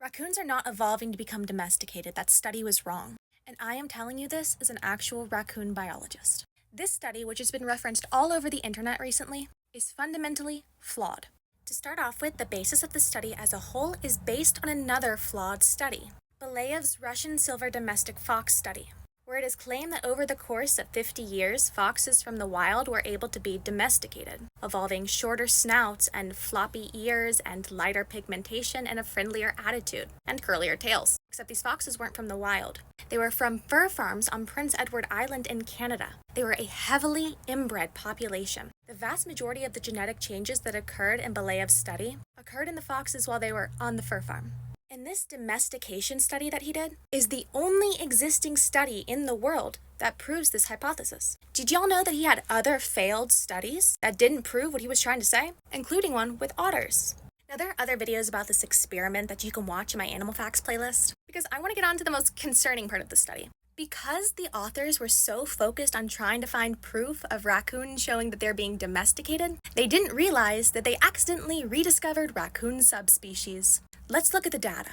Raccoons are not evolving to become domesticated. That study was wrong. And I am telling you this as an actual raccoon biologist. This study, which has been referenced all over the internet recently, is fundamentally flawed. To start off with, the basis of the study as a whole is based on another flawed study, Belaev's Russian silver domestic fox study, where it is claimed that over the course of 50 years, foxes from the wild were able to be domesticated, evolving shorter snouts and floppy ears and lighter pigmentation and a friendlier attitude, and curlier tails. Except these foxes weren't from the wild. They were from fur farms on Prince Edward Island in Canada. They were a heavily inbred population. The vast majority of the genetic changes that occurred in Belaev's study occurred in the foxes while they were on the fur farm. And this domestication study that he did is the only existing study in the world that proves this hypothesis. Did y'all know that he had other failed studies that didn't prove what he was trying to say? Including one with otters. Now, there are other videos about this experiment that you can watch in my Animal Facts playlist, because I want to get on to the most concerning part of the study. Because the authors were so focused on trying to find proof of raccoons showing that they're being domesticated, they didn't realize that they accidentally rediscovered raccoon subspecies. Let's look at the data.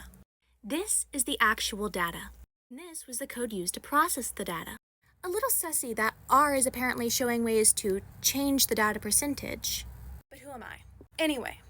This is the actual data. And this was the code used to process the data. A little sussy that R is apparently showing ways to change the data percentage. But who am I? Anyway.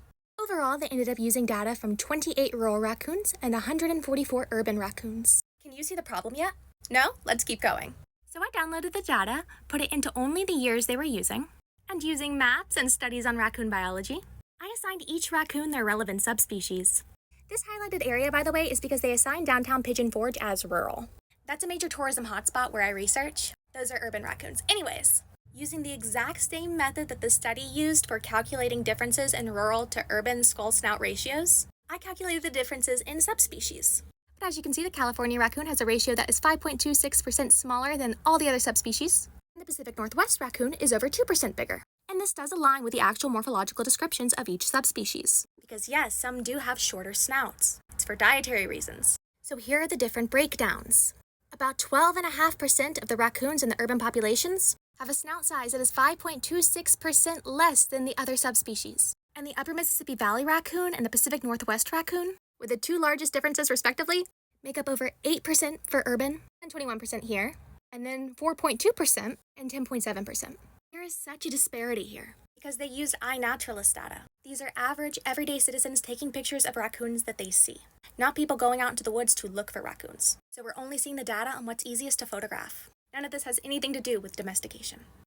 Overall, they ended up using data from 28 rural raccoons and 144 urban raccoons. Can you see the problem yet? No? Let's keep going. So I downloaded the data, put it into only the years they were using, and using maps and studies on raccoon biology, I assigned each raccoon their relevant subspecies. This highlighted area, by the way, is because they assigned downtown Pigeon Forge as rural. That's a major tourism hotspot where I research. Those are urban raccoons. Anyways, using the exact same method that the study used for calculating differences in rural to urban skull-snout ratios, I calculated the differences in subspecies. But as you can see, the California raccoon has a ratio that is 5.26% smaller than all the other subspecies. And the Pacific Northwest raccoon is over 2% bigger. And this does align with the actual morphological descriptions of each subspecies. Because yes, some do have shorter snouts. It's for dietary reasons. So here are the different breakdowns. About 12.5% of the raccoons in the urban populations have a snout size that is 5.26% less than the other subspecies. And the Upper Mississippi Valley raccoon and the Pacific Northwest raccoon, with the two largest differences respectively, make up over 8% for urban and 21% here, and then 4.2% and 10.7%. There is such a disparity here because they used iNaturalist data. These are average, everyday citizens taking pictures of raccoons that they see, not people going out into the woods to look for raccoons. So we're only seeing the data on what's easiest to photograph. None of this has anything to do with domestication.